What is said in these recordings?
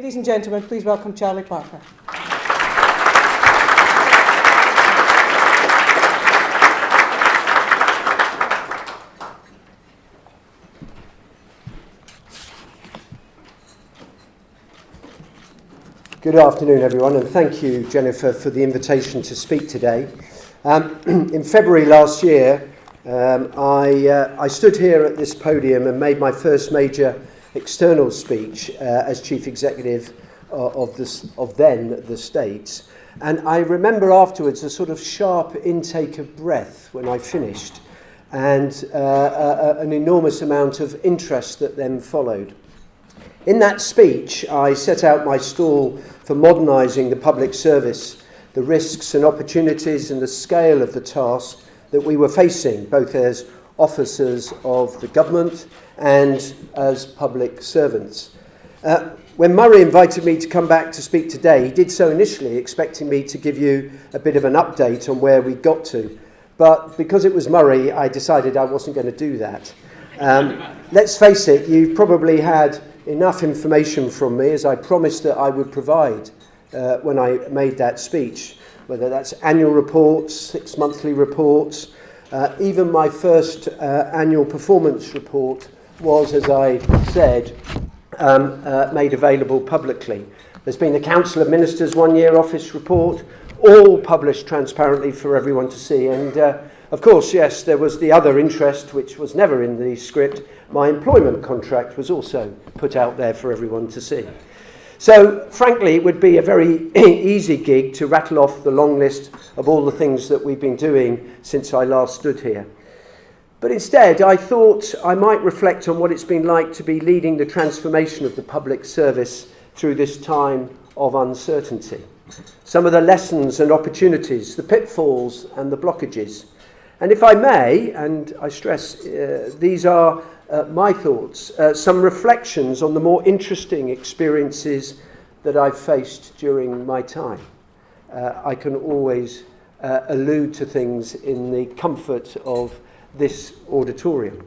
Ladies and gentlemen, please welcome Charlie Parker. Good afternoon, everyone, and thank you, Jennifer, for the invitation to speak today. In February last year, I stood here at this podium and made my first major external speech as Chief Executive of then the States. And I remember afterwards a sort of sharp intake of breath when I finished, and an enormous amount of interest that then followed. In that speech, I set out my stall for modernising the public service, the risks and opportunities and the scale of the task that we were facing, both as officers of the government and as public servants. When Murray invited me to come back to speak today, he did so initially expecting me to give you a bit of an update on where we got to. But because it was Murray, I decided I wasn't going to do that. Let's face it, you've probably had enough information from me, as I promised that I would provide when I made that speech, whether that's annual reports, 6 monthly reports, even my first annual performance report was, as I said, made available publicly. There's been the Council of Ministers one-year office report, all published transparently for everyone to see. And of course, yes, there was the other interest, which was never in the script. My employment contract was also put out there for everyone to see. So, frankly, it would be a very easy gig to rattle off the long list of all the things that we've been doing since I last stood here. But instead, I thought I might reflect on what it's been like to be leading the transformation of the public service through this time of uncertainty. Some of the lessons and opportunities, the pitfalls and the blockages. And if I may, and I stress these are my thoughts, some reflections on the more interesting experiences that I've faced during my time. I can always allude to things in the comfort of this auditorium.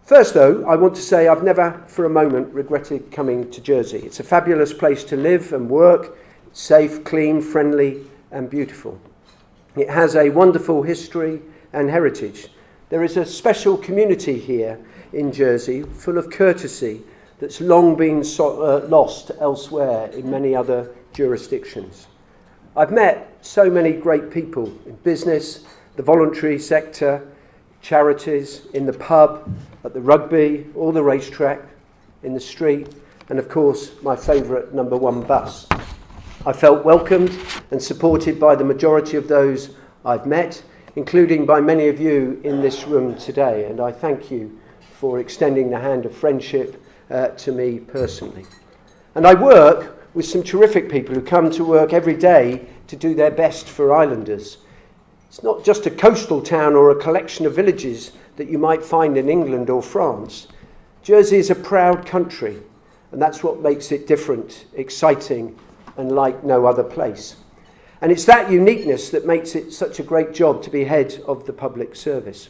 First, though, I want to say I've never for a moment regretted coming to Jersey. It's a fabulous place to live and work. It's safe, clean, friendly, and beautiful. It has a wonderful history and heritage. There is a special community here in Jersey, full of courtesy, that's long been lost elsewhere in many other jurisdictions. I've met so many great people in business, the voluntary sector, charities, in the pub, at the rugby, or the racetrack, in the street, and of course, my favourite number one bus. I felt welcomed and supported by the majority of those I've met, including by many of you in this room today, and I thank you for extending the hand of friendship to me personally. And I work with some terrific people who come to work every day to do their best for islanders. It's not just a coastal town or a collection of villages that you might find in England or France. Jersey is a proud country, and that's what makes it different, exciting, and like no other place. And it's that uniqueness that makes it such a great job to be head of the public service.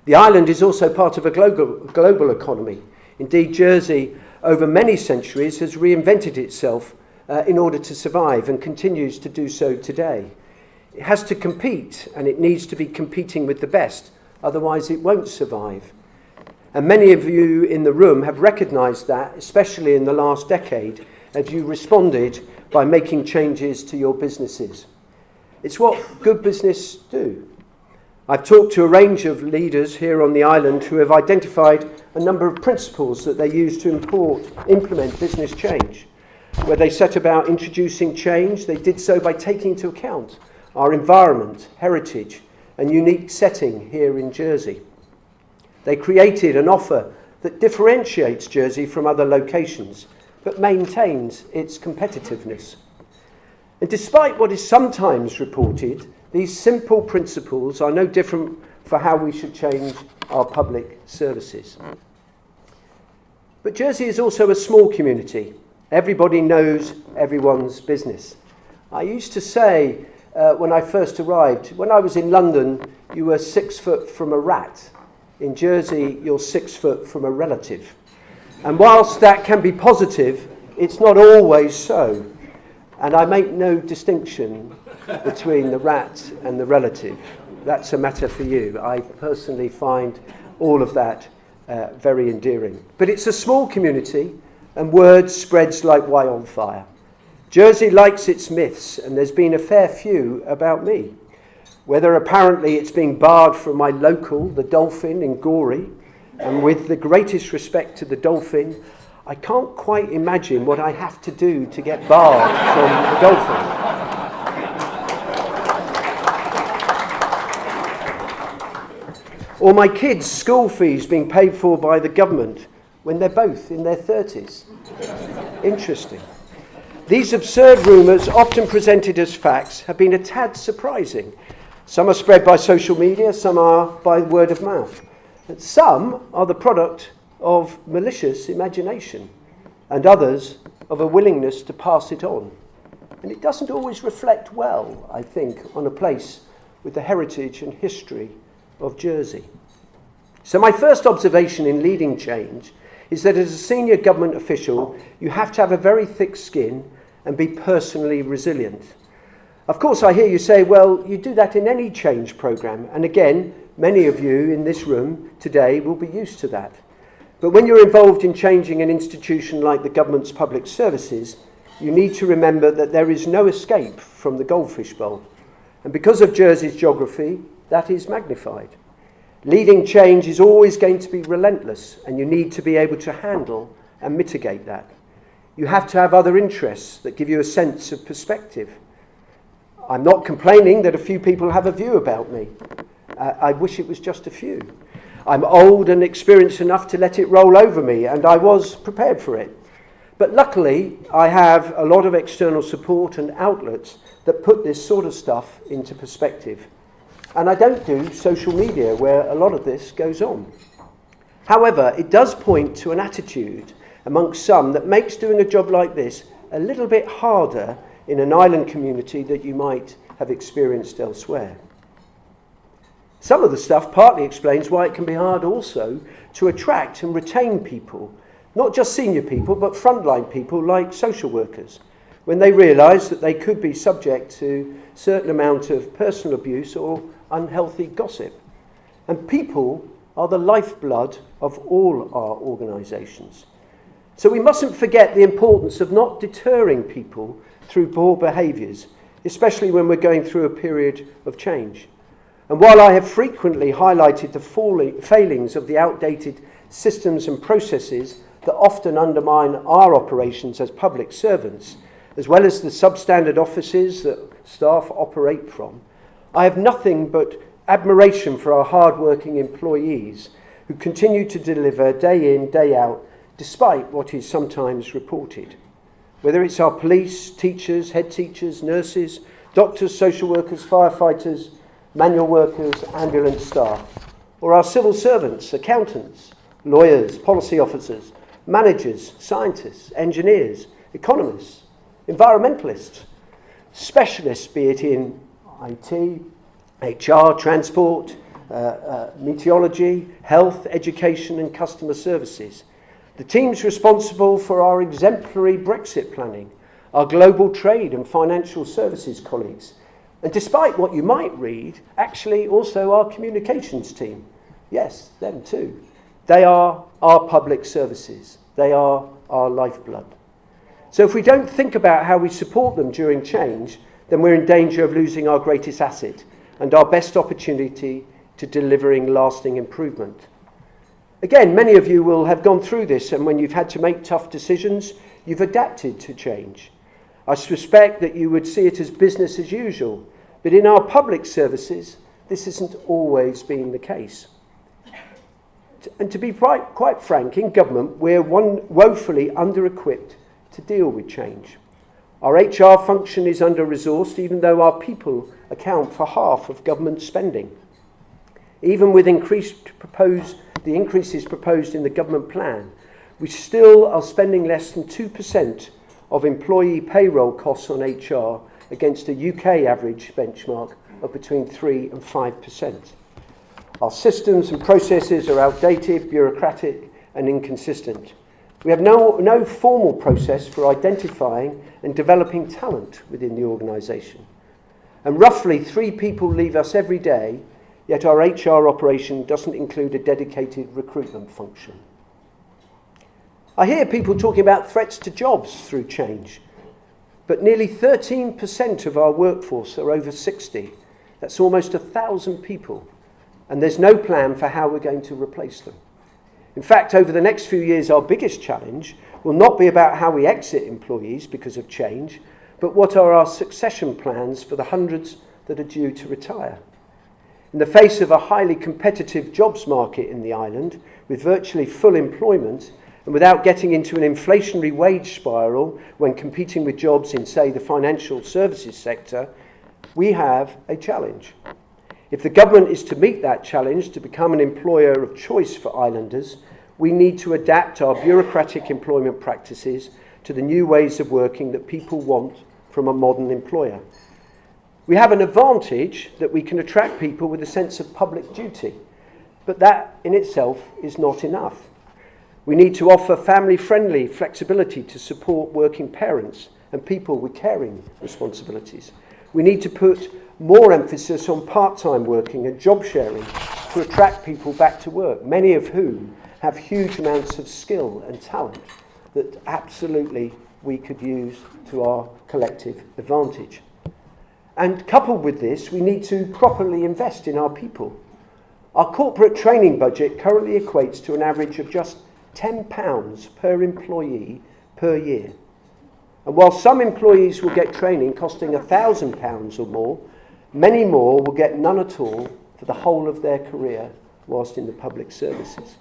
The island is also part of a global economy. Indeed, Jersey, over many centuries, has reinvented itself in order to survive and continues to do so today. It has to compete, and it needs to be competing with the best, otherwise it won't survive. And many of you in the room have recognised that, especially in the last decade, as you responded by making changes to your businesses. It's what good business do. I've talked to a range of leaders here on the island who have identified a number of principles that they use to implement business change. Where they set about introducing change, they did so by taking into account our environment, heritage, and unique setting here in Jersey. They created an offer that differentiates Jersey from other locations, but maintains its competitiveness. And despite what is sometimes reported, these simple principles are no different for how we should change our public services. But Jersey is also a small community. Everybody knows everyone's business. I used to say when I first arrived, when I was in London, you were 6 foot from a rat. In Jersey, you're 6 foot from a relative. And whilst that can be positive, it's not always so. And I make no distinction between the rat and the relative. That's a matter for you. I personally find all of that very endearing. But it's a small community, and word spreads like wildfire. Jersey likes its myths, and there's been a fair few about me. Whether apparently it's being barred from my local, the Dolphin in Gorey, and with the greatest respect to the Dolphin, I can't quite imagine what I have to do to get barred from the Dolphin. Or my kids' school fees being paid for by the government when they're both in their 30s. Interesting. These absurd rumours, often presented as facts, have been a tad surprising. Some are spread by social media, some are by word of mouth. And some are the product of malicious imagination, and others of a willingness to pass it on. And it doesn't always reflect well, I think, on a place with the heritage and history of Jersey. So my first observation in leading change is that as a senior government official, you have to have a very thick skin and be personally resilient. Of course, I hear you say, well, you do that in any change programme. And again, many of you in this room today will be used to that. But when you're involved in changing an institution like the government's public services, you need to remember that there is no escape from the goldfish bowl. And because of Jersey's geography, that is magnified. Leading change is always going to be relentless, and you need to be able to handle and mitigate that. You have to have other interests that give you a sense of perspective. I'm not complaining that a few people have a view about me. I wish it was just a few. I'm old and experienced enough to let it roll over me, and I was prepared for it. But luckily, I have a lot of external support and outlets that put this sort of stuff into perspective. And I don't do social media where a lot of this goes on. However, it does point to an attitude amongst some that makes doing a job like this a little bit harder in an island community that you might have experienced elsewhere. Some of the stuff partly explains why it can be hard also to attract and retain people, not just senior people, but frontline people like social workers, when they realise that they could be subject to a certain amount of personal abuse or unhealthy gossip. And people are the lifeblood of all our organisations. So we mustn't forget the importance of not deterring people through poor behaviours, especially when we're going through a period of change. And while I have frequently highlighted the failings of the outdated systems and processes that often undermine our operations as public servants, as well as the substandard offices that staff operate from, I have nothing but admiration for our hard-working employees who continue to deliver day in, day out, despite what is sometimes reported. Whether it's our police, teachers, head teachers, nurses, doctors, social workers, firefighters, manual workers, ambulance staff, or our civil servants, accountants, lawyers, policy officers, managers, scientists, engineers, economists, environmentalists, specialists, be it in IT, HR, transport, meteorology, health, education and customer services. The teams responsible for our exemplary Brexit planning, our global trade and financial services colleagues, and despite what you might read, actually also our communications team. Yes, them too. They are our public services. They are our lifeblood. So if we don't think about how we support them during change, then we're in danger of losing our greatest asset and our best opportunity to delivering lasting improvement. Again, many of you will have gone through this, and when you've had to make tough decisions, you've adapted to change. I suspect that you would see it as business as usual, but in our public services, this hasn't always been the case. And to be quite frank, in government, we're woefully under-equipped to deal with change. Our HR function is under-resourced, even though our people account for half of government spending. Even with the increases proposed in the government plan, we still are spending less than 2% of employee payroll costs on HR against a UK average benchmark of between 3 and 5%. Our systems and processes are outdated, bureaucratic and inconsistent. We have no formal process for identifying and developing talent within the organisation. And roughly 3 people leave us every day, yet our HR operation doesn't include a dedicated recruitment function. I hear people talking about threats to jobs through change, but nearly 13% of our workforce are over 60. That's almost 1,000 people, and there's no plan for how we're going to replace them. In fact, over the next few years, our biggest challenge will not be about how we exit employees because of change, but what are our succession plans for the hundreds that are due to retire. In the face of a highly competitive jobs market in the island, with virtually full employment, and without getting into an inflationary wage spiral when competing with jobs in, say, the financial services sector, we have a challenge. If the government is to meet that challenge to become an employer of choice for islanders, we need to adapt our bureaucratic employment practices to the new ways of working that people want from a modern employer. We have an advantage that we can attract people with a sense of public duty, but that in itself is not enough. We need to offer family-friendly flexibility to support working parents and people with caring responsibilities. We need to put more emphasis on part-time working and job sharing to attract people back to work, many of whom have huge amounts of skill and talent that absolutely we could use to our collective advantage. And coupled with this, we need to properly invest in our people. Our corporate training budget currently equates to an average of just £10 per employee per year. And while some employees will get training costing £1,000 or more, many more will get none at all for the whole of their career whilst in the public services.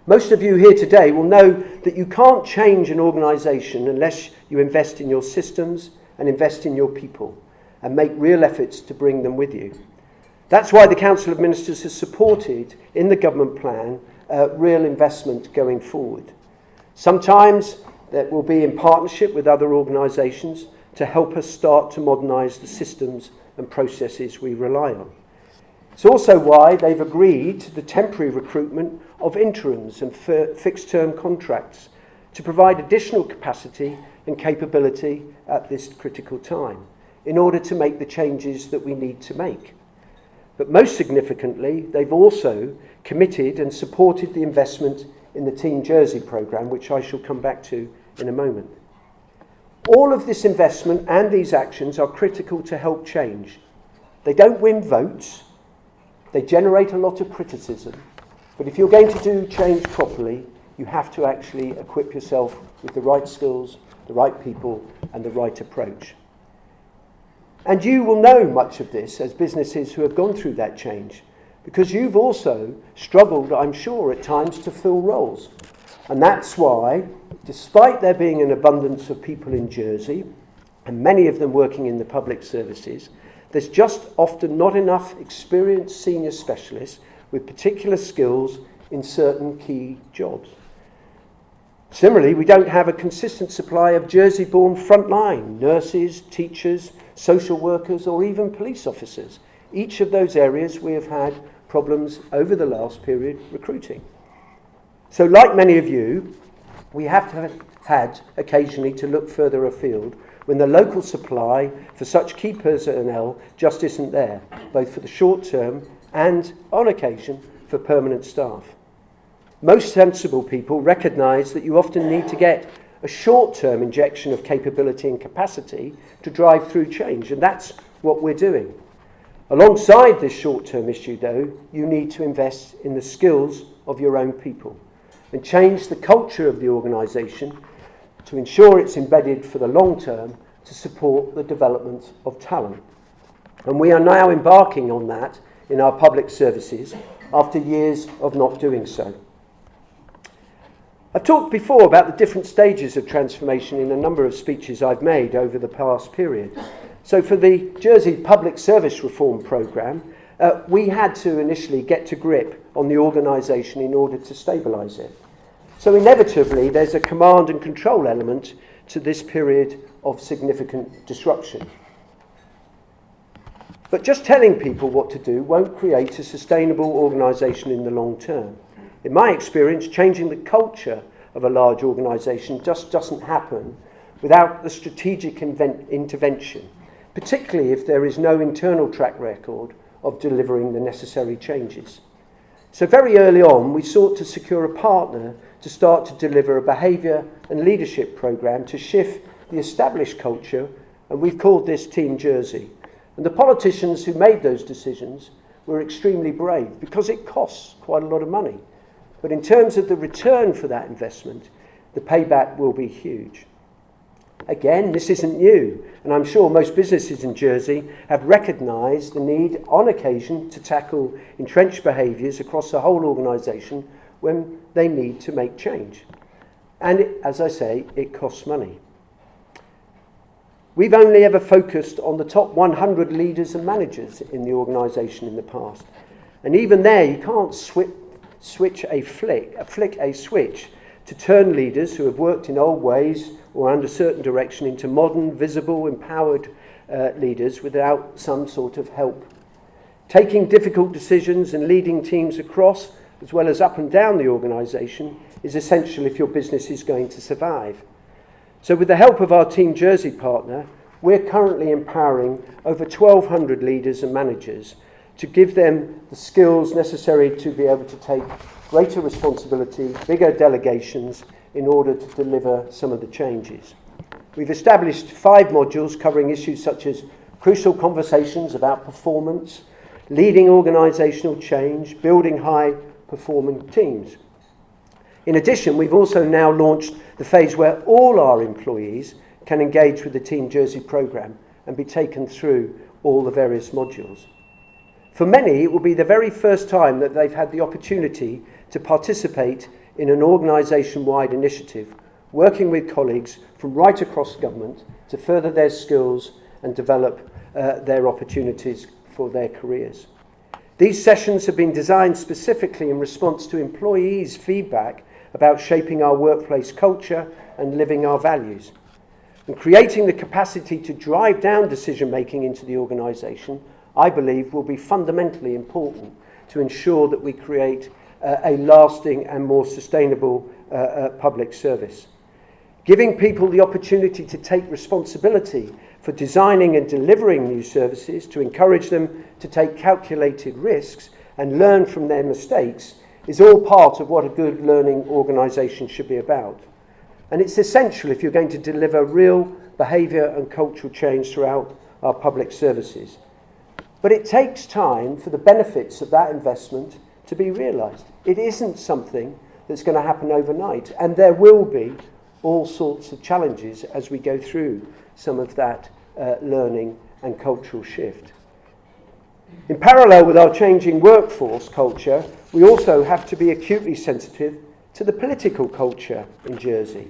Most of you here today will know that you can't change an organisation unless you invest in your systems and invest in your people and make real efforts to bring them with you. That's why the Council of Ministers has supported in the government plan real investment going forward. Sometimes that will be in partnership with other organisations to help us start to modernise the systems and processes we rely on. It's also why they've agreed to the temporary recruitment of interims and fixed-term contracts to provide additional capacity and capability at this critical time in order to make the changes that we need to make. But most significantly, they've also committed and supported the investment in the Team Jersey programme, which I shall come back to in a moment. All of this investment and these actions are critical to help change. They don't win votes, they generate a lot of criticism, but if you're going to do change properly, you have to actually equip yourself with the right skills, the right people, and the right approach. And you will know much of this as businesses who have gone through that change, because you've also struggled, I'm sure, at times to fill roles. And that's why, despite there being an abundance of people in Jersey, and many of them working in the public services, there's just often not enough experienced senior specialists with particular skills in certain key jobs. Similarly, we don't have a consistent supply of Jersey-born frontline nurses, teachers, social workers, or even police officers. Each of those areas we have had problems over the last period recruiting. So like many of you, we have had occasionally to look further afield when the local supply for such key personnel just isn't there, both for the short term and, on occasion, for permanent staff. Most sensible people recognise that you often need to get a short-term injection of capability and capacity to drive through change, and that's what we're doing. Alongside this short-term issue, though, you need to invest in the skills of your own people and change the culture of the organisation to ensure it's embedded for the long term to support the development of talent. And we are now embarking on that in our public services after years of not doing so. I've talked before about the different stages of transformation in a number of speeches I've made over the past period. So for the Jersey Public Service Reform Programme, we had to initially get to grip on the organisation in order to stabilise it. So inevitably, there's a command and control element to this period of significant disruption. But just telling people what to do won't create a sustainable organisation in the long term. In my experience, changing the culture of a large organisation just doesn't happen without the strategic intervention, particularly if there is no internal track record of delivering the necessary changes. So very early on, we sought to secure a partner to start to deliver a behaviour and leadership programme to shift the established culture, and we've called this Team Jersey. And the politicians who made those decisions were extremely brave because it costs quite a lot of money. But in terms of the return for that investment, the payback will be huge. Again, this isn't new, and I'm sure most businesses in Jersey have recognised the need on occasion to tackle entrenched behaviours across the whole organisation when they need to make change. And as I say, it costs money. We've only ever focused on the top 100 leaders and managers in the organisation in the past. And even there, you can't flick a switch to turn leaders who have worked in old ways or under certain direction into modern, visible, empowered leaders without some sort of help. Taking difficult decisions and leading teams across, as well as up and down the organisation, is essential if your business is going to survive. So with the help of our Team Jersey partner, we're currently empowering over 1,200 leaders and managers to give them the skills necessary to be able to take greater responsibility, bigger delegations in order to deliver some of the changes. We've established 5 modules covering issues such as crucial conversations about performance, leading organisational change, building high-performing teams. In addition, we've also now launched the phase where all our employees can engage with the Team Jersey programme and be taken through all the various modules. For many, it will be the very first time that they've had the opportunity to participate in an organisation-wide initiative, working with colleagues from right across government to further their skills and develop their opportunities for their careers. These sessions have been designed specifically in response to employees' feedback about shaping our workplace culture and living our values. And creating the capacity to drive down decision-making into the organisation, I believe, will be fundamentally important to ensure that we create a lasting and more sustainable public service. Giving people the opportunity to take responsibility for designing and delivering new services, to encourage them to take calculated risks and learn from their mistakes, is all part of what a good learning organisation should be about. And it's essential if you're going to deliver real behaviour and cultural change throughout our public services. But it takes time for the benefits of that investment to be realised. It isn't something that's going to happen overnight, and there will be all sorts of challenges as we go through some of that learning and cultural shift. In parallel with our changing workforce culture, we also have to be acutely sensitive to the political culture in Jersey.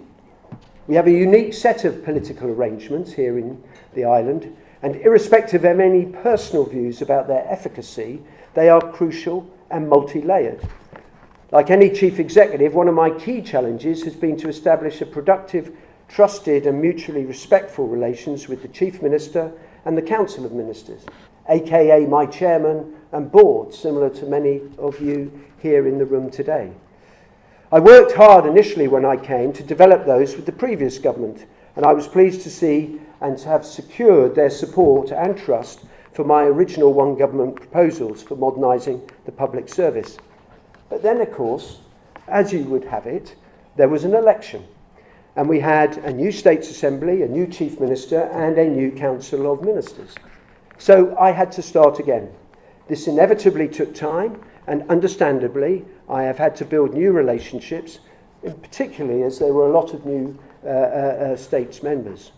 We have a unique set of political arrangements here in the island, and irrespective of any personal views about their efficacy, they are crucial and multi-layered. Like any chief executive, one of my key challenges has been to establish a productive, trusted and mutually respectful relations with the Chief Minister and the Council of Ministers, aka my chairman and board, similar to many of you here in the room today. I worked hard initially when I came to develop those with the previous government, and I was pleased to see and to have secured their support and trust for my original One Government proposals for modernising the public service. But then, of course, as you would have it, there was an election, and we had a new States Assembly, a new Chief Minister, and a new Council of Ministers. So I had to start again. This inevitably took time, and understandably, I have had to build new relationships, particularly as there were a lot of new states members.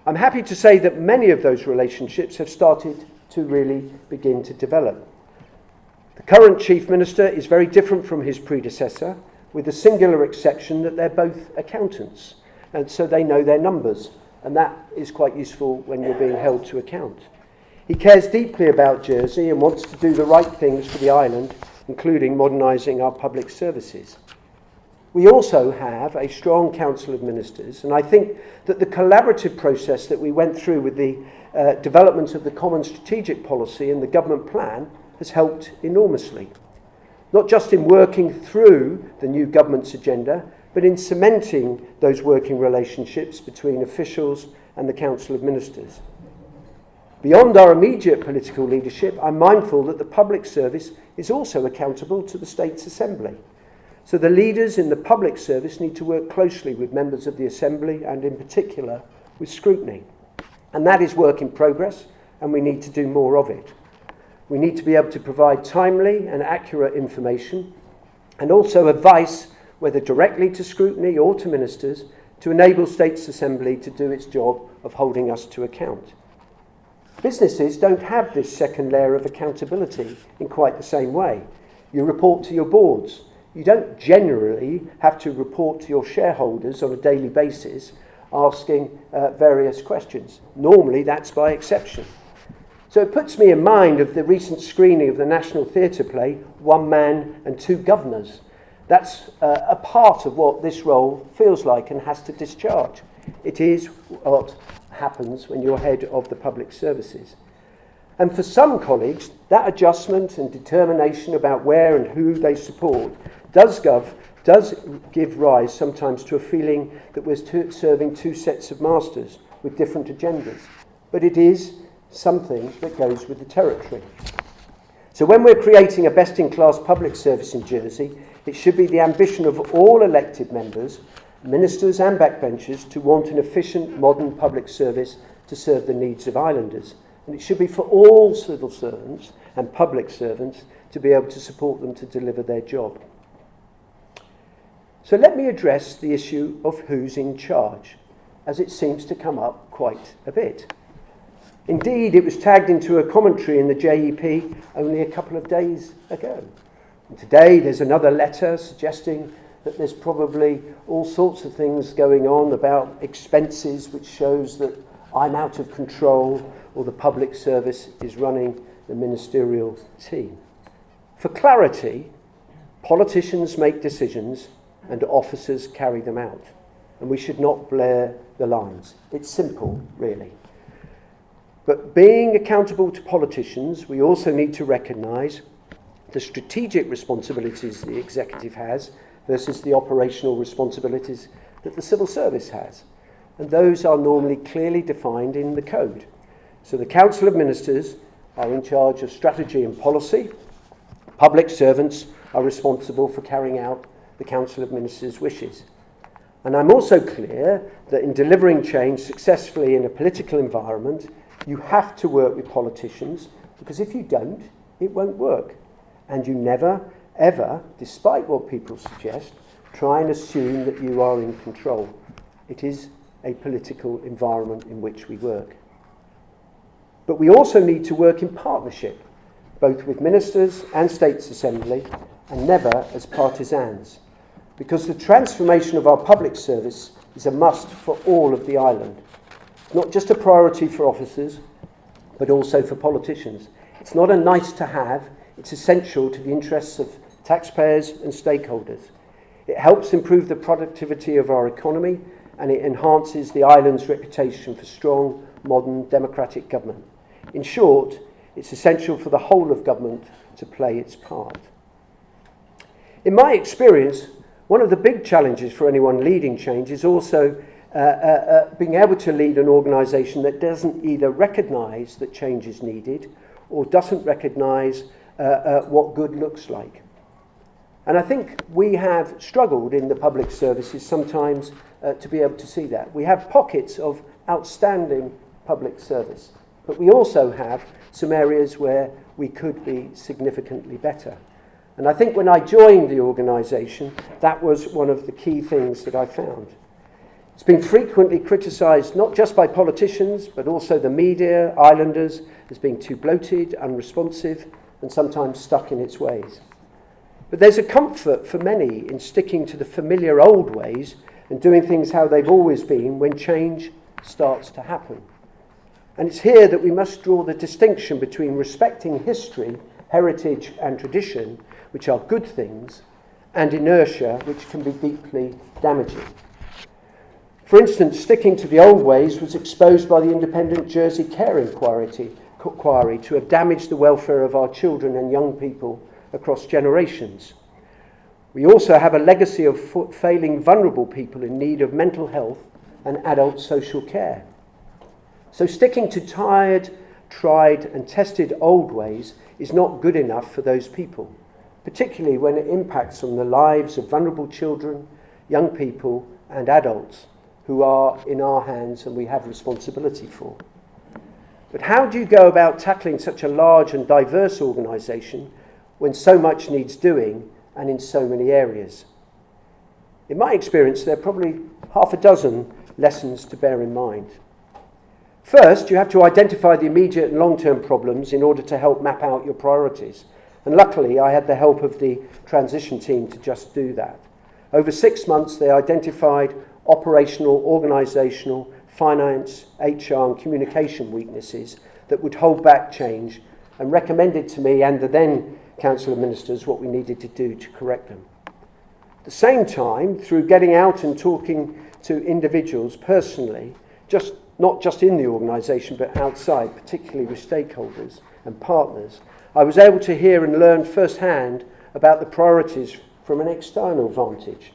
I'm happy to say that many of those relationships have started to really begin to develop. The current Chief Minister is very different from his predecessor, with the singular exception that they're both accountants, and so they know their numbers, and that is quite useful when you're being held to account. He cares deeply about Jersey and wants to do the right things for the island, including modernising our public services. We also have a strong Council of Ministers, and I think that the collaborative process that we went through with the development of the Common Strategic Policy and the government plan has helped enormously. not just in working through the new government's agenda, but in cementing those working relationships between officials and the Council of Ministers. Beyond our immediate political leadership, I'm mindful that the public service is also accountable to the State's Assembly. So the leaders in the public service need to work closely with members of the Assembly and in particular with scrutiny. And that is work in progress, and we need to do more of it. We need to be able to provide timely and accurate information and also advice, whether directly to scrutiny or to ministers, to enable States Assembly to do its job of holding us to account. Businesses don't have this second layer of accountability in quite the same way. You report to your boards. You don't generally have to report to your shareholders on a daily basis asking various questions. Normally that's by exception. So it puts me in mind of the recent screening of the National Theatre play, One Man and Two Governors. That's a part of what this role feels like and has to discharge. It is what happens when you're head of the public services. And for some colleagues, that adjustment and determination about where and who they support does give rise sometimes to a feeling that we're serving two sets of masters with different agendas. But it is something that goes with the territory. So when we're creating a best-in-class public service in Jersey, it should be the ambition of all elected members, ministers and backbenchers, to want an efficient, modern public service to serve the needs of islanders. And it should be for all civil servants and public servants to be able to support them to deliver their job. So let me address the issue of who's in charge, as it seems to come up quite a bit. Indeed, it was tagged into a commentary in the JEP only a couple of days ago. And today there's another letter suggesting that there's probably all sorts of things going on about expenses, which shows that I'm out of control or the public service is running the ministerial team. For clarity, politicians make decisions and officers carry them out. And we should not blur the lines. It's simple, really. But being accountable to politicians, we also need to recognise the strategic responsibilities the executive has versus the operational responsibilities that the civil service has. And those are normally clearly defined in the code. So the Council of Ministers are in charge of strategy and policy. Public servants are responsible for carrying out the Council of Ministers' wishes. And I'm also clear that in delivering change successfully in a political environment, you have to work with politicians, because if you don't, it won't work. And you never, ever, despite what people suggest, try and assume that you are in control. It is a political environment in which we work. But we also need to work in partnership, both with ministers and States Assembly, and never as partisans, because the transformation of our public service is a must for all of the island. Not just a priority for officers, but also for politicians. It's not a nice to have, it's essential to the interests of taxpayers and stakeholders. It helps improve the productivity of our economy, and it enhances the island's reputation for strong, modern, democratic government. In short, it's essential for the whole of government to play its part. In my experience, one of the big challenges for anyone leading change is also being able to lead an organisation that doesn't either recognise that change is needed or doesn't recognise what good looks like. And I think we have struggled in the public services sometimes to be able to see that. We have pockets of outstanding public service, but we also have some areas where we could be significantly better. And I think when I joined the organisation, that was one of the key things that I found. It's been frequently criticised not just by politicians, but also the media, islanders, as being too bloated, unresponsive, and sometimes stuck in its ways. But there's a comfort for many in sticking to the familiar old ways and doing things how they've always been when change starts to happen. And it's here that we must draw the distinction between respecting history, heritage, and tradition, which are good things, and inertia, which can be deeply damaging. For instance, sticking to the old ways was exposed by the independent Jersey Care Inquiry to have damaged the welfare of our children and young people across generations. We also have a legacy of failing vulnerable people in need of mental health and adult social care. So sticking to tired, tried and tested old ways is not good enough for those people, particularly when it impacts on the lives of vulnerable children, young people and adults who are in our hands and we have responsibility for. But how do you go about tackling such a large and diverse organisation when so much needs doing and in so many areas? In my experience, there are probably half a dozen lessons to bear in mind. First, you have to identify the immediate and long-term problems in order to help map out your priorities. And luckily, I had the help of the transition team to just do that. Over 6 months, they identified operational, organisational, finance, HR and communication weaknesses that would hold back change and recommended to me and the then Council of Ministers what we needed to do to correct them. At the same time, through getting out and talking to individuals personally, not just in the organisation but outside, particularly with stakeholders and partners, I was able to hear and learn firsthand about the priorities from an external vantage.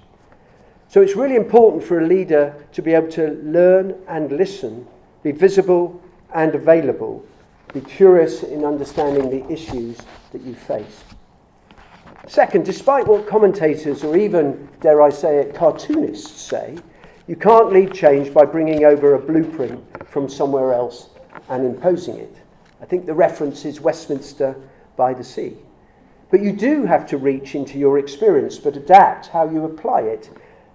So it's really important for a leader to be able to learn and listen, be visible and available, be curious in understanding the issues that you face. Second, despite what commentators or even, dare I say it, cartoonists say, you can't lead change by bringing over a blueprint from somewhere else and imposing it. I think the reference is Westminster by the Sea. But you do have to reach into your experience, but adapt how you apply it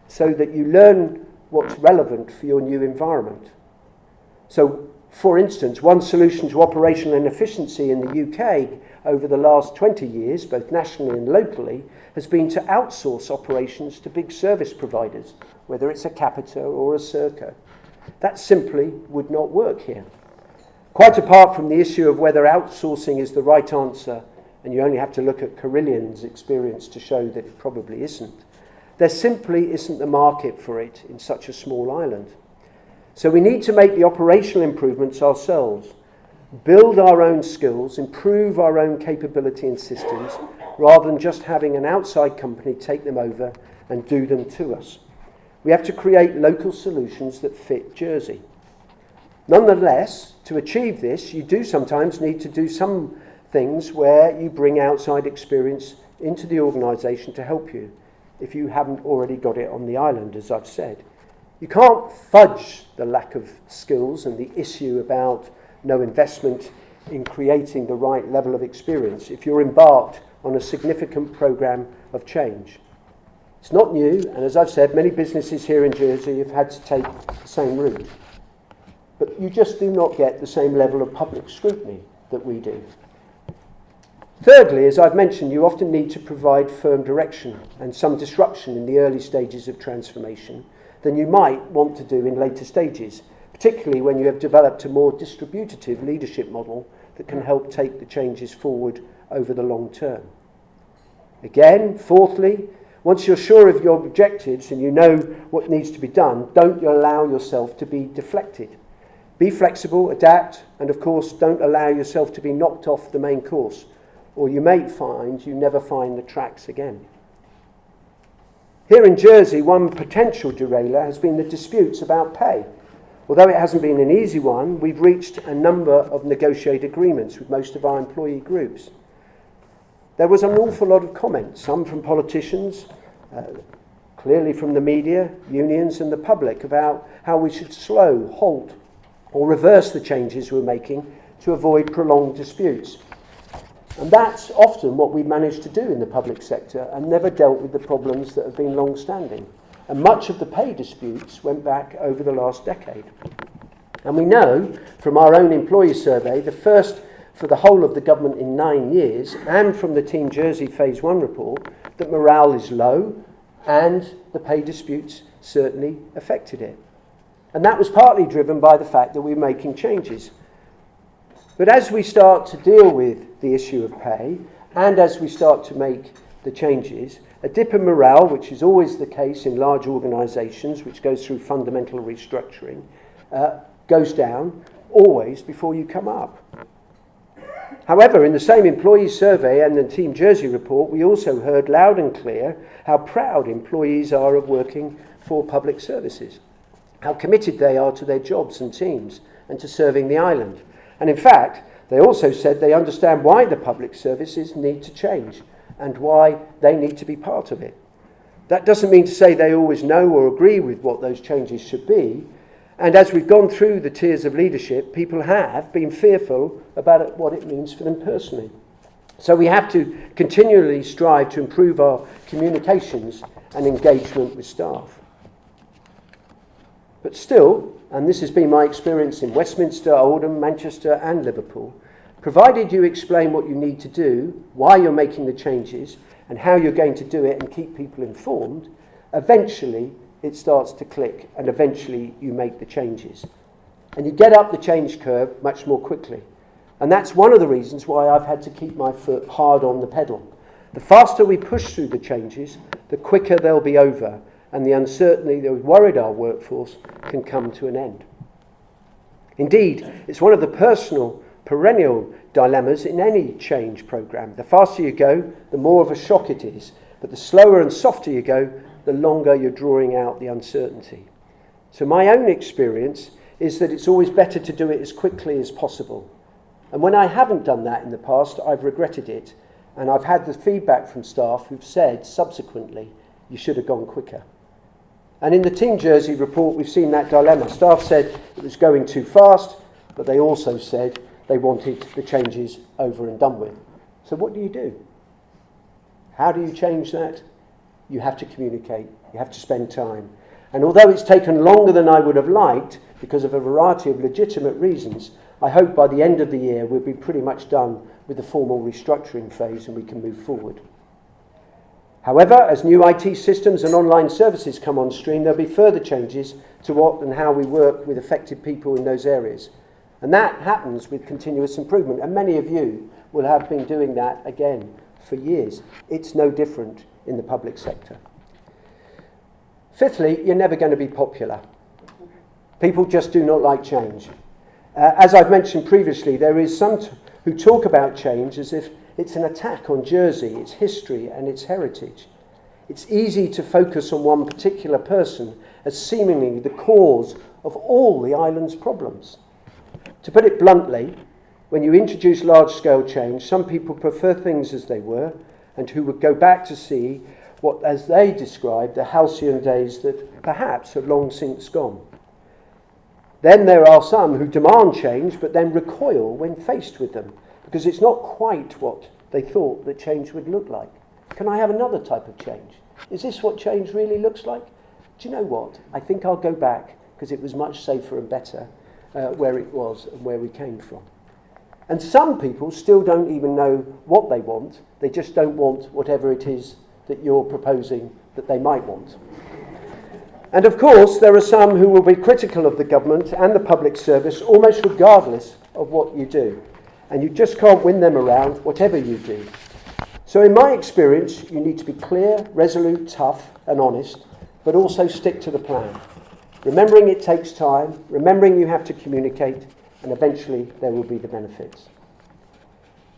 so that you learn what's relevant for your new environment. So, for instance, one solution to operational inefficiency in the UK over the last 20 years, both nationally and locally, has been to outsource operations to big service providers, whether it's a Capita or a Serco. That simply would not work here. Quite apart from the issue of whether outsourcing is the right answer, and you only have to look at Carillion's experience to show that it probably isn't, there simply isn't the market for it in such a small island. So we need to make the operational improvements ourselves, build our own skills, improve our own capability and systems, rather than just having an outside company take them over and do them to us. We have to create local solutions that fit Jersey. Nonetheless, to achieve this, you do sometimes need to do some things where you bring outside experience into the organisation to help you, if you haven't already got it on the island, as I've said. You can't fudge the lack of skills and the issue about no investment in creating the right level of experience if you're embarked on a significant programme of change. It's not new, and as I've said, many businesses here in Jersey have had to take the same route. But you just do not get the same level of public scrutiny that we do. Thirdly, as I've mentioned, you often need to provide firm direction and some disruption in the early stages of transformation than you might want to do in later stages, particularly when you have developed a more distributive leadership model that can help take the changes forward over the long term. Again, fourthly, once you're sure of your objectives and you know what needs to be done, don't allow yourself to be deflected. Be flexible, adapt, and of course don't allow yourself to be knocked off the main course, or you may find you never find the tracks again. Here in Jersey, one potential derailer has been the disputes about pay. Although it hasn't been an easy one, we've reached a number of negotiated agreements with most of our employee groups. There was an awful lot of comments, some from politicians, clearly from the media, unions and the public, about how we should slow, halt or reverse the changes we're making to avoid prolonged disputes. And that's often what we've managed to do in the public sector and never dealt with the problems that have been long-standing. And much of the pay disputes went back over the last decade. And we know from our own employee survey, the first for the whole of the government in 9 years, and from the Team Jersey Phase 1 report, that morale is low and the pay disputes certainly affected it. And that was partly driven by the fact that we're making changes. But as we start to deal with the issue of pay, and as we start to make the changes, a dip in morale, which is always the case in large organisations, which goes through fundamental restructuring, goes down always before you come up. However, in the same employee survey and the Team Jersey report, we also heard loud and clear how proud employees are of working for public services, how committed they are to their jobs and teams and to serving the island. And in fact, they also said they understand why the public services need to change and why they need to be part of it. That doesn't mean to say they always know or agree with what those changes should be. And as we've gone through the tiers of leadership, people have been fearful about what it means for them personally. So we have to continually strive to improve our communications and engagement with staff. But still, and this has been my experience in Westminster, Oldham, Manchester and Liverpool, provided you explain what you need to do, why you're making the changes, and how you're going to do it and keep people informed, eventually it starts to click and eventually you make the changes. And you get up the change curve much more quickly. And that's one of the reasons why I've had to keep my foot hard on the pedal. The faster we push through the changes, the quicker they'll be over, and the uncertainty that worried our workforce can come to an end. Indeed, it's one of the personal, perennial dilemmas in any change programme. The faster you go, the more of a shock it is, but the slower and softer you go, the longer you're drawing out the uncertainty. So my own experience is that it's always better to do it as quickly as possible. And when I haven't done that in the past, I've regretted it, and I've had the feedback from staff who've said subsequently, you should have gone quicker. And in the Team Jersey report, we've seen that dilemma. Staff said it was going too fast, but they also said they wanted the changes over and done with. So what do you do? How do you change that? You have to communicate. You have to spend time. And although it's taken longer than I would have liked, because of a variety of legitimate reasons, I hope by the end of the year we'll be pretty much done with the formal restructuring phase and we can move forward. However, as new IT systems and online services come on stream, there'll be further changes to what and how we work with affected people in those areas. And that happens with continuous improvement. And many of you will have been doing that again for years. It's no different in the public sector. Fifthly, you're never going to be popular. People just do not like change. As I've mentioned previously, there is some who talk about change as if it's an attack on Jersey, its history and its heritage. It's easy to focus on one particular person as seemingly the cause of all the island's problems. To put it bluntly, when you introduce large-scale change, some people prefer things as they were and who would go back to see what, as they described, the halcyon days that perhaps have long since gone. Then there are some who demand change but then recoil when faced with them, because it's not quite what they thought that change would look like. Can I have another type of change? Is this what change really looks like? Do you know what? I think I'll go back because it was much safer and better where it was and where we came from. And some people still don't even know what they want. They just don't want whatever it is that you're proposing that they might want. And of course, there are some who will be critical of the government and the public service almost regardless of what you do. And you just can't win them around, whatever you do. So in my experience, you need to be clear, resolute, tough and honest, but also stick to the plan. Remembering it takes time, remembering you have to communicate, and eventually there will be the benefits.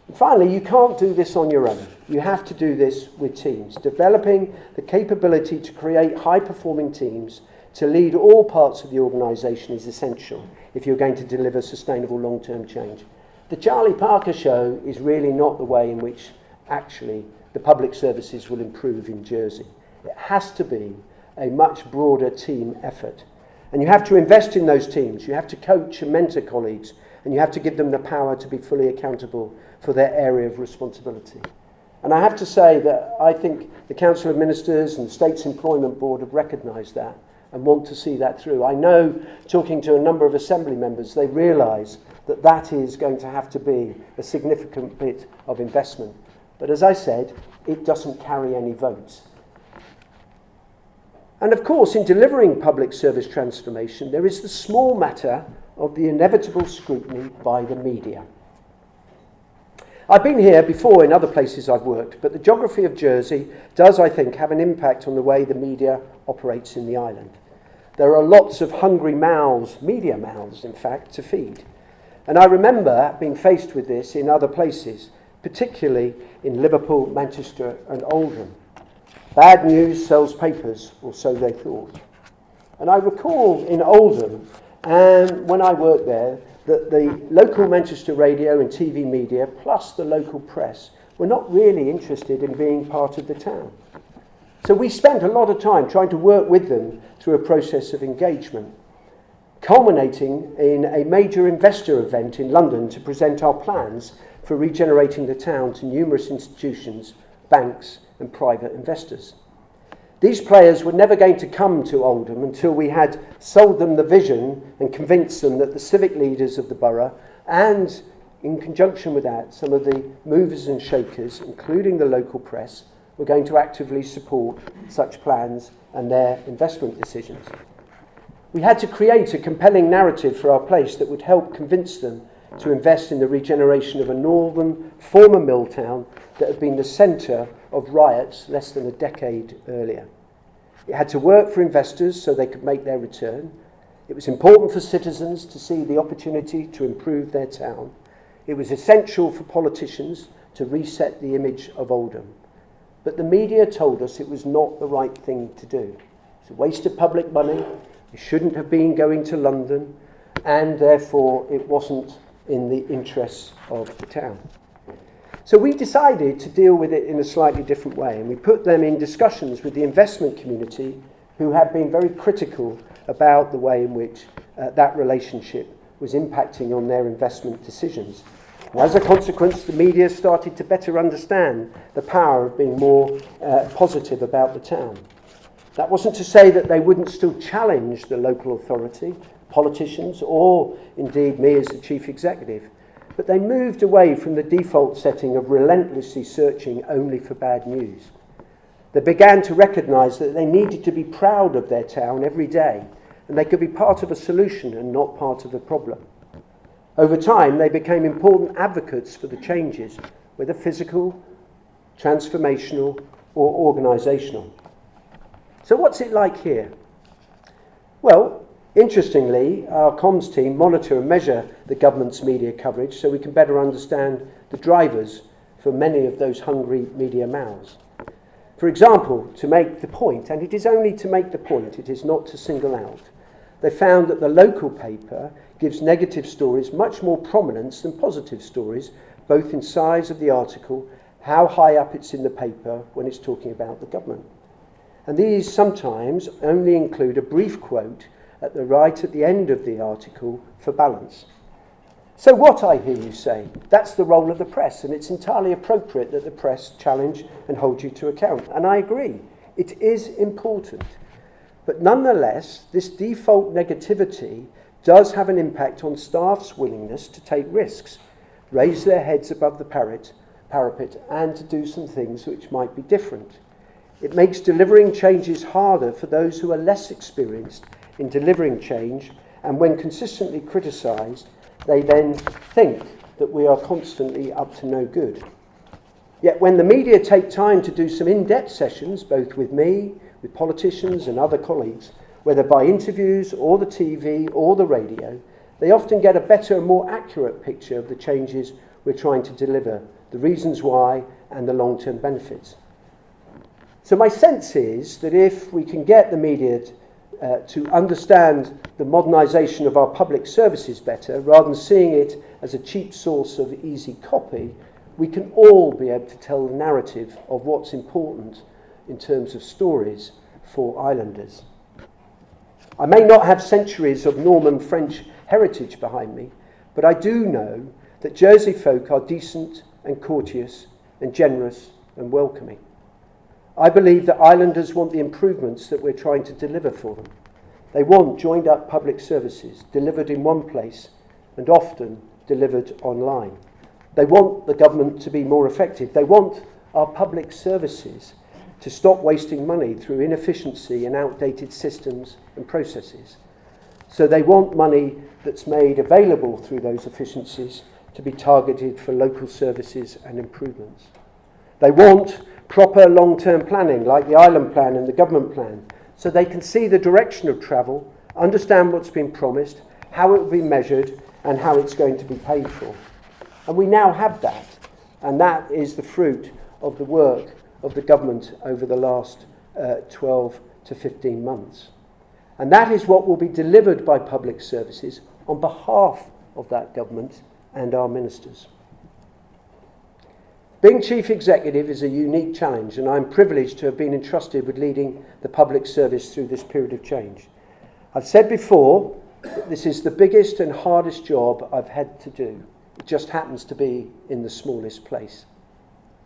And finally, you can't do this on your own. You have to do this with teams. Developing the capability to create high-performing teams to lead all parts of the organisation is essential if you're going to deliver sustainable long-term change. The Charlie Parker show is really not the way in which actually the public services will improve in Jersey. It has to be a much broader team effort. And you have to invest in those teams. You have to coach and mentor colleagues, and you have to give them the power to be fully accountable for their area of responsibility. And I have to say that I think the Council of Ministers and the State's Employment Board have recognised that and want to see that through. I know, talking to a number of Assembly members, they realise that that is going to have to be a significant bit of investment. But as I said, it doesn't carry any votes. And of course, in delivering public service transformation, there is the small matter of the inevitable scrutiny by the media. I've been here before in other places I've worked, but the geography of Jersey does, I think, have an impact on the way the media operates in the island. There are lots of hungry mouths, media mouths, in fact, to feed. And I remember being faced with this in other places, particularly in Liverpool, Manchester and Oldham. Bad news sells papers, or so they thought. And I recall in Oldham, and when I worked there, that the local Manchester radio and TV media, plus the local press, were not really interested in being part of the town. So we spent a lot of time trying to work with them through a process of engagement, culminating in a major investor event in London to present our plans for regenerating the town to numerous institutions, banks and private investors. These players were never going to come to Oldham until we had sold them the vision and convinced them that the civic leaders of the borough, and in conjunction with that, some of the movers and shakers, including the local press, were going to actively support such plans and their investment decisions. We had to create a compelling narrative for our place that would help convince them to invest in the regeneration of a northern former mill town that had been the centre of riots less than a decade earlier. It had to work for investors so they could make their return. It was important for citizens to see the opportunity to improve their town. It was essential for politicians to reset the image of Oldham. But the media told us it was not the right thing to do. It's a waste of public money. It shouldn't have been going to London, and therefore it wasn't in the interests of the town. So we decided to deal with it in a slightly different way, and we put them in discussions with the investment community, who had been very critical about the way in which that relationship was impacting on their investment decisions. And as a consequence, the media started to better understand the power of being more positive about the town. That wasn't to say that they wouldn't still challenge the local authority, politicians, or indeed me as the chief executive. But they moved away from the default setting of relentlessly searching only for bad news. They began to recognise that they needed to be proud of their town every day, and they could be part of a solution and not part of the problem. Over time, they became important advocates for the changes, whether physical, transformational, or organisational. So what's it like here? Well, interestingly, our comms team monitor and measure the government's media coverage so we can better understand the drivers for many of those hungry media mouths. For example, to make the point, and it is only to make the point, it is not to single out, they found that the local paper gives negative stories much more prominence than positive stories, both in size of the article, how high up it's in the paper when it's talking about the government. And these sometimes only include a brief quote at the end of the article for balance. So what, I hear you say, that's the role of the press, and it's entirely appropriate that the press challenge and hold you to account. And I agree, it is important. But nonetheless, this default negativity does have an impact on staff's willingness to take risks, raise their heads above the parapet, and to do some things which might be different. It makes delivering changes harder for those who are less experienced in delivering change, and when consistently criticised, they then think that we are constantly up to no good. Yet when the media take time to do some in-depth sessions, both with me, with politicians and other colleagues, whether by interviews or the TV or the radio, they often get a better and more accurate picture of the changes we're trying to deliver, the reasons why, and the long-term benefits. So my sense is that if we can get the media to understand the modernisation of our public services better, rather than seeing it as a cheap source of easy copy, we can all be able to tell the narrative of what's important in terms of stories for islanders. I may not have centuries of Norman French heritage behind me, but I do know that Jersey folk are decent and courteous and generous and welcoming. I believe that islanders want the improvements that we're trying to deliver for them. They want joined up public services delivered in one place and often delivered online. They want the government to be more effective. They want our public services to stop wasting money through inefficiency and outdated systems and processes. So they want money that's made available through those efficiencies to be targeted for local services and improvements. They want proper long-term planning, like the island plan and the government plan, so they can see the direction of travel, understand what's been promised, how it will be measured, and how it's going to be paid for. And we now have that, and that is the fruit of the work of the government over the last 12 to 15 months. And that is what will be delivered by public services on behalf of that government and our ministers. Being Chief Executive is a unique challenge, and I'm privileged to have been entrusted with leading the public service through this period of change. I've said before that this is the biggest and hardest job I've had to do. It just happens to be in the smallest place.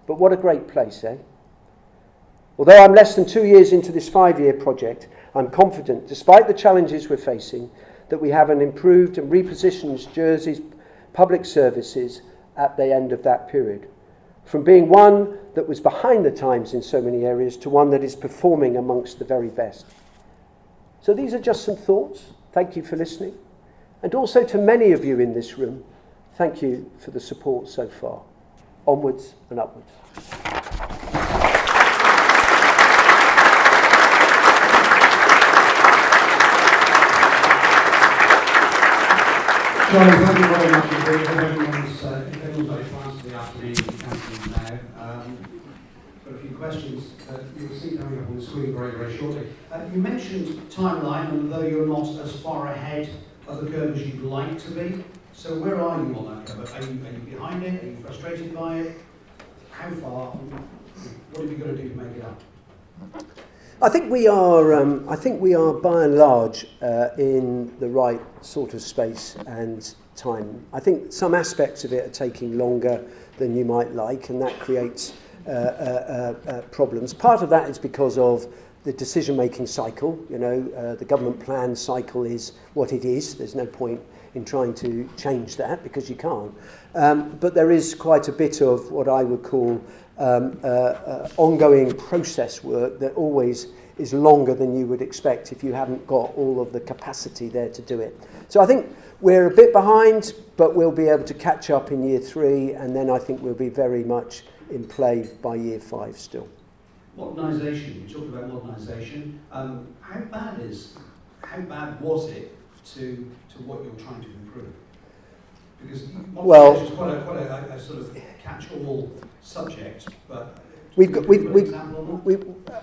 But what a great place, eh? Although I'm less than 2 years into this 5-year project, I'm confident, despite the challenges we're facing, that we have an improved and repositioned Jersey's public services at the end of that period. From being one that was behind the times in so many areas to one that is performing amongst the very best. So these are just some thoughts. Thank you for listening. And also to many of you in this room, thank you for the support so far. Onwards and upwards. Charlie, thank you very much indeed. If anyone's got any plans for the afternoon, you can cancel them now. Got a few questions you'll see coming up on the screen very, very shortly. You mentioned timeline, and though you're not as far ahead of the curve as you'd like to be, so where are you on that curve? Are you behind it? Are you frustrated by it? How far? What have you got to do to make it up? I think we are by and large in the right sort of space and time. I think some aspects of it are taking longer than you might like, and that creates problems. Part of that is because of the decision-making cycle. You know, the government plan cycle is what it is. There's no point in trying to change that because you can't. But there is quite a bit of what I would call ongoing process work that always is longer than you would expect if you haven't got all of the capacity there to do it. So I think we're a bit behind, but we'll be able to catch up in year 3, and then I think we'll be very much in play by year 5 still. Modernisation, you talked about modernisation. How bad was it to what you're trying to improve? Because modernisation is quite a sort of catch-all subject, but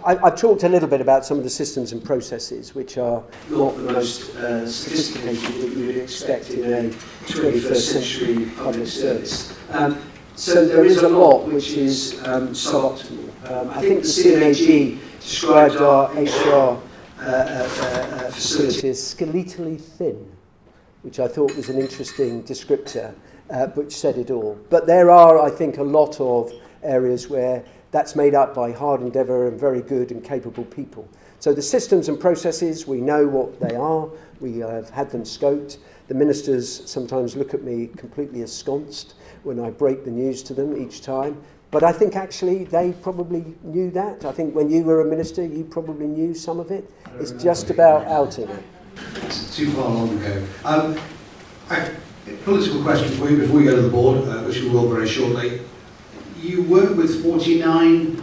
I've talked a little bit about some of the systems and processes which are not the most sophisticated that you would expect in a 21st century public service. So there is a lot which is suboptimal. I think the CNAG described our HR facility as skeletally thin, which I thought was an interesting descriptor, which said it all. But there are, I think, a lot of areas where that's made up by hard endeavour and very good and capable people. So the systems and processes, we know what they are. We have had them scoped. The ministers sometimes look at me completely ensconced when I break the news to them each time. But I think actually they probably knew that. I think when you were a minister, you probably knew some of it. It's just about outing it. It's too far long ago. Political question for you before we go to the board, which we will very shortly. You work with 49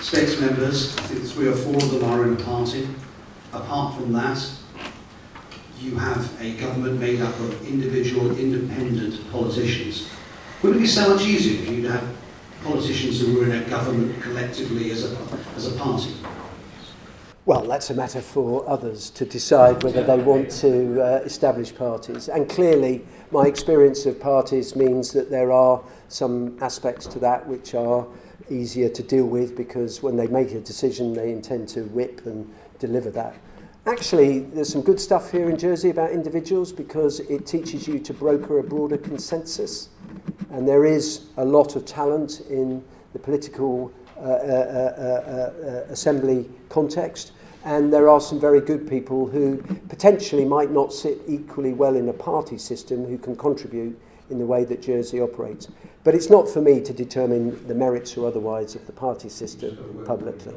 states members. I think 3 or 4 of them are in a party. Apart from that, you have a government made up of individual, independent politicians. Would it be so much easier for you to have politicians who were in a government collectively as a party? Well, that's a matter for others to decide whether they want to establish parties. And clearly, my experience of parties means that there are some aspects to that which are easier to deal with because when they make a decision, they intend to whip and deliver that. Actually, there's some good stuff here in Jersey about individuals because it teaches you to broker a broader consensus. And there is a lot of talent in the political assembly context, and there are some very good people who potentially might not sit equally well in a party system who can contribute in the way that Jersey operates. But it's not for me to determine the merits or otherwise of the party system publicly.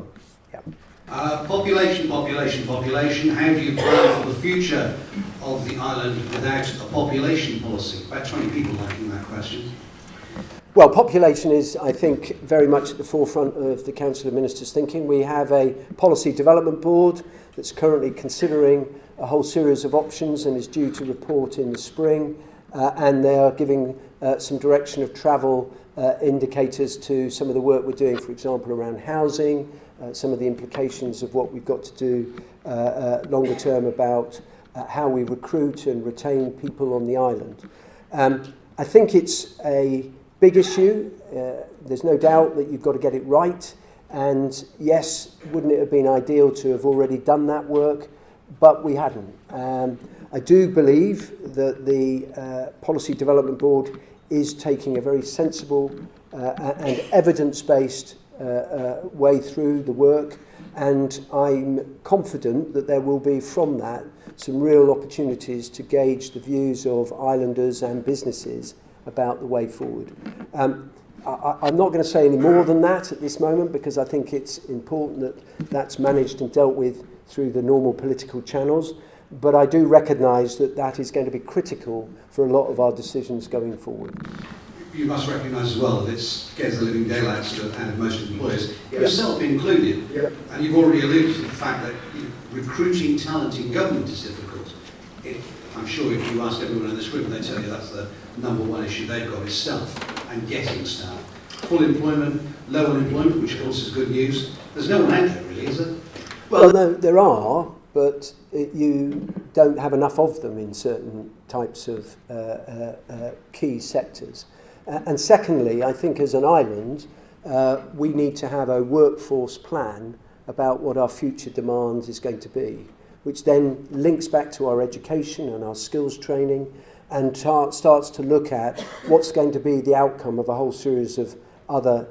Yeah. Population. How do you plan for the future of the island without a population policy? About 20 people liking that question. Well, population is, I think, very much at the forefront of the Council of Ministers' thinking. We have a policy development board that's currently considering a whole series of options and is due to report in the spring. and they are giving some direction of travel indicators to some of the work we're doing, for example, around housing, some of the implications of what we've got to do longer term about how we recruit and retain people on the island. I think it's a big issue. There's no doubt that you've got to get it right. And yes, wouldn't it have been ideal to have already done that work? But we hadn't. I do believe that the Policy Development Board is taking a very sensible and evidence-based way through the work, and I'm confident that there will be from that some real opportunities to gauge the views of islanders and businesses about the way forward. I'm not going to say any more than that at this moment, because I think it's important that that's managed and dealt with through the normal political channels, but I do recognise that that is going to be critical for a lot of our decisions going forward. You must recognise as well that it scares the living daylights out of most employers, yourself included, and you've already alluded to the fact that recruiting talent in government is difficult. I'm sure if you ask everyone in this room, they tell you that's the number one issue they've got is staff and getting staff. Full employment, low unemployment, which of course is good news. There's no one out there really, is there? Well, no, there are, but you don't have enough of them in certain types of key sectors. And secondly, I think as an island, we need to have a workforce plan about what our future demand is going to be, which then links back to our education and our skills training and starts to look at what's going to be the outcome of a whole series of other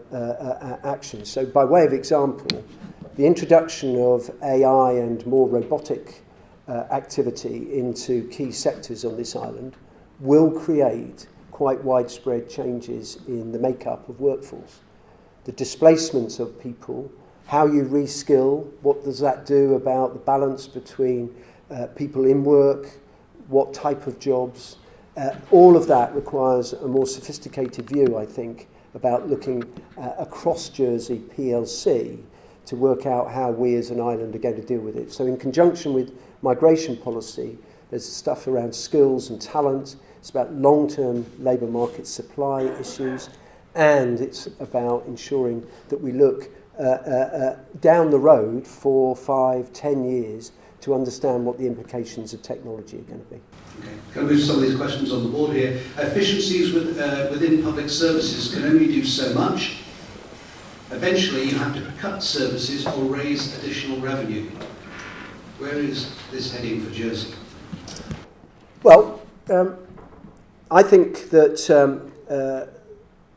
actions. So by way of example, the introduction of AI and more robotic activity into key sectors on this island will create quite widespread changes in the makeup of workforce. The displacement of people, how you reskill, what does that do about the balance between people in work, what type of jobs, all of that requires a more sophisticated view, I think, about looking across Jersey PLC to work out how we as an island are going to deal with it. So in conjunction with migration policy, there's stuff around skills and talent. It's about long-term labour market supply issues, and it's about ensuring that we look down the road 4, 5, 10 years to understand what the implications of technology are going to be. Okay. Can I move some of these questions on the board here? Efficiencies within public services can only do so much. Eventually you have to cut services or raise additional revenue. Where is this heading for Jersey? Well, I think that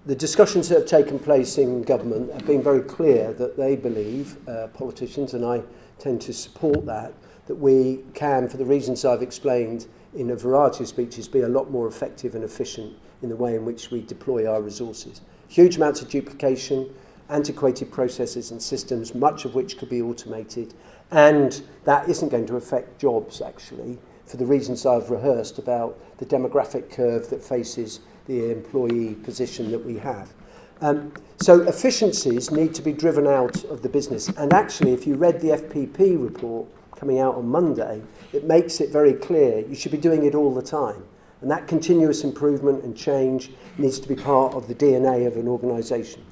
the discussions that have taken place in government have been very clear that they believe, politicians, and I tend to support that we can, for the reasons I've explained in a variety of speeches, be a lot more effective and efficient in the way in which we deploy our resources. Huge amounts of duplication, antiquated processes and systems, much of which could be automated, and that isn't going to affect jobs, actually, for the reasons I've rehearsed about the demographic curve that faces the employee position that we have. So efficiencies need to be driven out of the business. And actually, if you read the FPP report coming out on Monday, it makes it very clear you should be doing it all the time. And that continuous improvement and change needs to be part of the DNA of an organisation.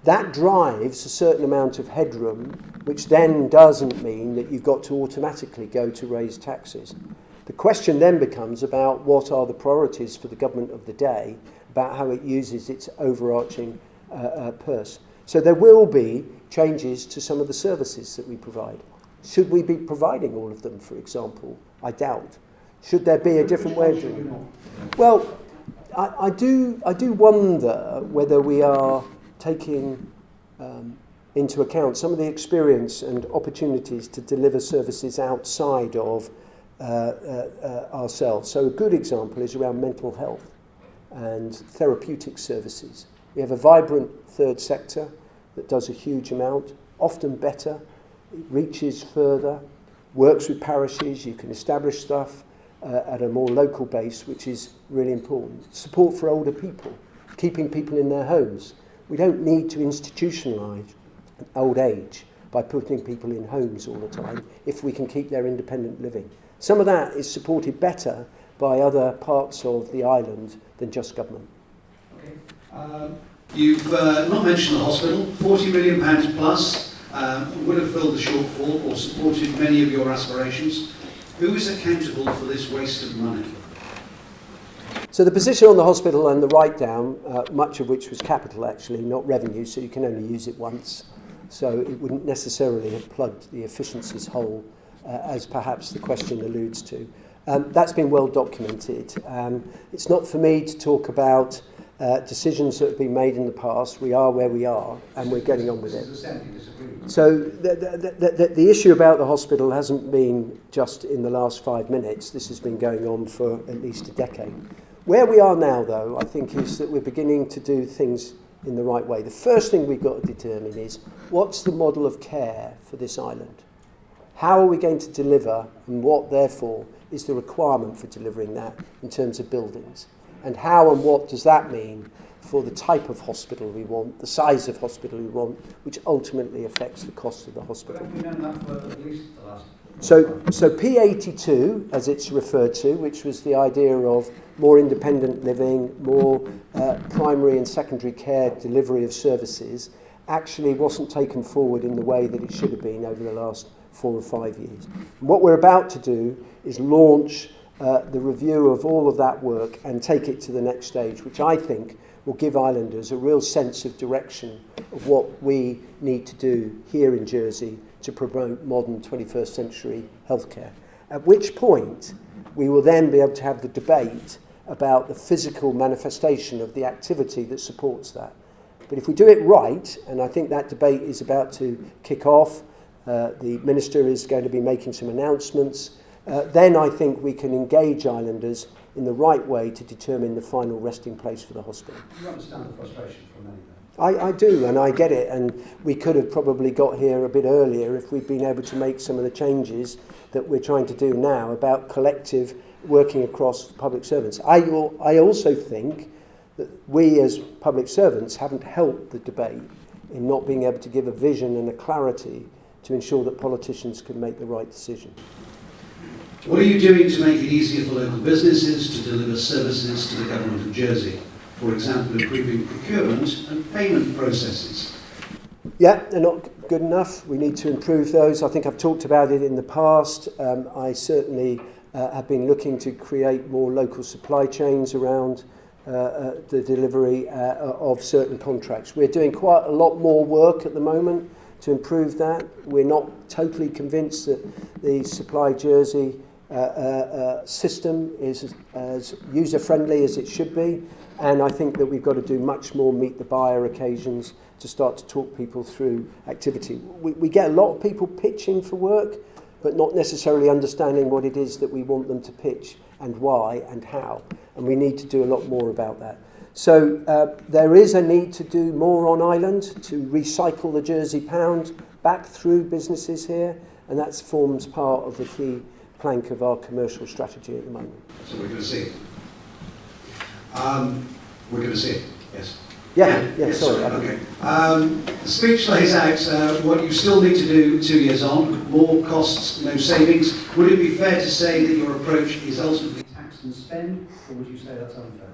That drives a certain amount of headroom, which then doesn't mean that you've got to automatically go to raise taxes. The question then becomes about what are the priorities for the government of the day, about how it uses its overarching purse. So there will be changes to some of the services that we provide. Should we be providing all of them, for example? I doubt. Should there be a different way of doing it? Well, I do wonder whether we are taking into account some of the experience and opportunities to deliver services outside of ourselves. So a good example is around mental health and therapeutic services. We have a vibrant third sector that does a huge amount, often better, it reaches further, works with parishes, you can establish stuff at a more local base, which is really important. Support for older people, keeping people in their homes. We don't need to institutionalise old age by putting people in homes all the time if we can keep their independent living. Some of that is supported better by other parts of the island than just government. Okay. You've not mentioned the hospital. £40 million plus would have filled the shortfall or supported many of your aspirations. Who is accountable for this waste of money? So the position on the hospital and the write-down, much of which was capital actually, not revenue, so you can only use it once. So it wouldn't necessarily have plugged the efficiencies hole, as perhaps the question alludes to. That's been well documented. It's not for me to talk about decisions that have been made in the past. We are where we are, and we're getting on with it. So the issue about the hospital hasn't been just in the last 5 minutes. This has been going on for at least a decade. Where we are now, though, I think, is that we're beginning to do things in the right way. The first thing we've got to determine is what's the model of care for this island? How are we going to deliver, and what, therefore, is the requirement for delivering that in terms of buildings? And how and what does that mean for the type of hospital we want, the size of hospital we want, which ultimately affects the cost of the hospital? But have we known that for at least the last... So P82, as it's referred to, which was the idea of more independent living, more primary and secondary care delivery of services, actually wasn't taken forward in the way that it should have been over the last 4 or 5 years. And what we're about to do is launch the review of all of that work and take it to the next stage, which I think will give islanders a real sense of direction of what we need to do here in Jersey to promote modern 21st century healthcare. At which point we will then be able to have the debate about the physical manifestation of the activity that supports that. But if we do it right, and I think that debate is about to kick off, the Minister is going to be making some announcements, then I think we can engage islanders in the right way to determine the final resting place for the hospital. You understand the frustration from many, though? I do, and I get it, and we could have probably got here a bit earlier if we'd been able to make some of the changes that we're trying to do now about collective working across public servants. I also think that we as public servants haven't helped the debate in not being able to give a vision and a clarity to ensure that politicians can make the right decision. What are you doing to make it easier for local businesses to deliver services to the Government of Jersey? For example, improving procurement and payment processes. Yeah, they're not good enough. We need to improve those. I think I've talked about it in the past. I certainly have been looking to create more local supply chains around the delivery of certain contracts. We're doing quite a lot more work at the moment to improve that. We're not totally convinced that the Supply Jersey system is as user-friendly as it should be. And I think that we've got to do much more meet the buyer occasions to start to talk people through activity. We get a lot of people pitching for work, but not necessarily understanding what it is that we want them to pitch and why and how. And we need to do a lot more about that. So there is a need to do more on island, to recycle the Jersey pound back through businesses here, and that forms part of the key plank of our commercial strategy at the moment. So we're going to see it. We're going to see it, yes. Yeah, sorry. Okay. The speech lays out what you still need to do 2 years on, more costs, no savings. Would it be fair to say that your approach is ultimately tax and spend, or would you say that's unfair?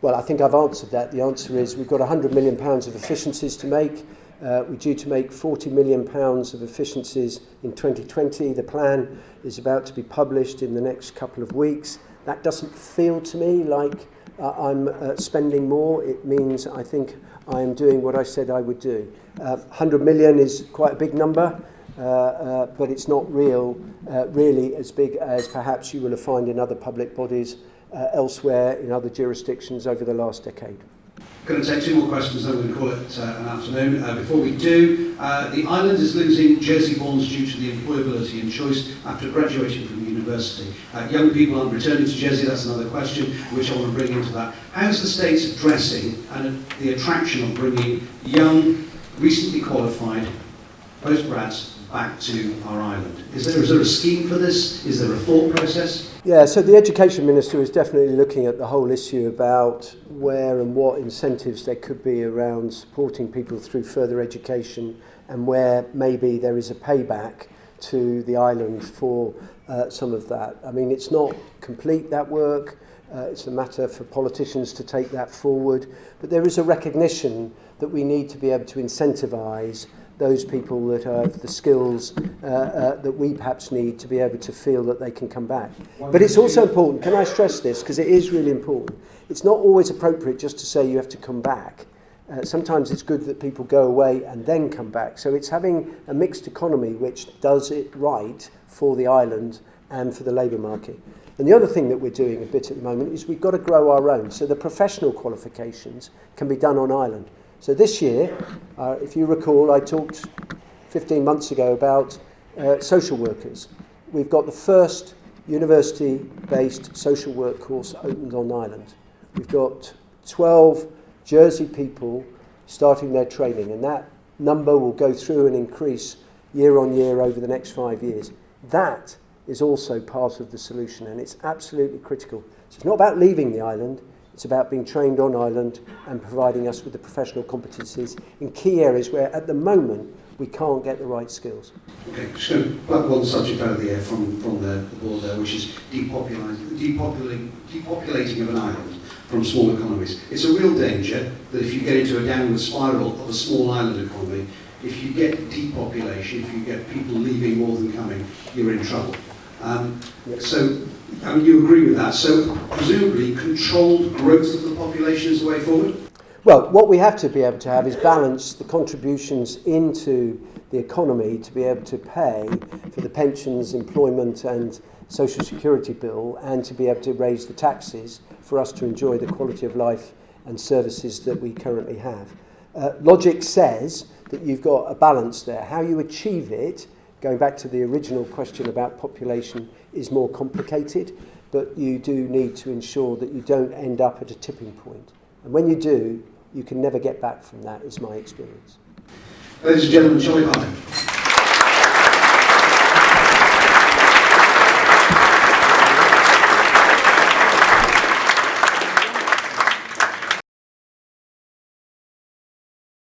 Well, I think I've answered that. The answer is we've got £100 million of efficiencies to make. We're due to make £40 million of efficiencies in 2020. The plan is about to be published in the next couple of weeks. That doesn't feel to me like I'm spending more. It means I think I am doing what I said I would do. 100 million is quite a big number, but it's not really as big as perhaps you will have found in other public bodies elsewhere in other jurisdictions over the last decade. Going to take 2 more questions, then we're going to call it an afternoon. Before we do, the island is losing Jersey-borns due to the employability and choice after graduating from university. Young people aren't returning to Jersey, that's another question which I want to bring into that. How's the state addressing the attraction of bringing young, recently qualified postgrads back to our island? Is there a scheme for this? Is there a thought process? Yeah, so the Education Minister is definitely looking at the whole issue about where and what incentives there could be around supporting people through further education and where maybe there is a payback to the island for some of that. I mean, it's not complete, that work. It's a matter for politicians to take that forward. But there is a recognition that we need to be able to incentivise those people that have the skills that we perhaps need to be able to feel that they can come back. But it's also important, can I stress this, because it is really important, it's not always appropriate just to say you have to come back. Sometimes it's good that people go away and then come back. So it's having a mixed economy which does it right for the island and for the labour market. And the other thing that we're doing a bit at the moment is we've got to grow our own. So the professional qualifications can be done on island. So this year, if you recall, I talked 15 months ago about social workers. We've got the first university-based social work course opened on island. We've got 12 Jersey people starting their training, and that number will go through and increase year on year over the next 5 years. That is also part of the solution, and it's absolutely critical. So it's not about leaving the island, it's about being trained on island and providing us with the professional competencies in key areas where at the moment we can't get the right skills. Okay, so plug one subject out of the air from the board there, which is depopulating of an island from small economies. It's a real danger that if you get into a downward spiral of a small island economy, if you get depopulation, if you get people leaving more than coming, you're in trouble. So, you agree with that? So, presumably, controlled growth of the population is the way forward? Well, what we have to be able to have is balance the contributions into the economy to be able to pay for the pensions, employment and social security bill, and to be able to raise the taxes for us to enjoy the quality of life and services that we currently have. Logic says that you've got a balance there. How you achieve it, going back to the original question about population, is more complicated, but you do need to ensure that you don't end up at a tipping point. And when you do, you can never get back from that, is my experience. Ladies and gentlemen, Charlie Parker.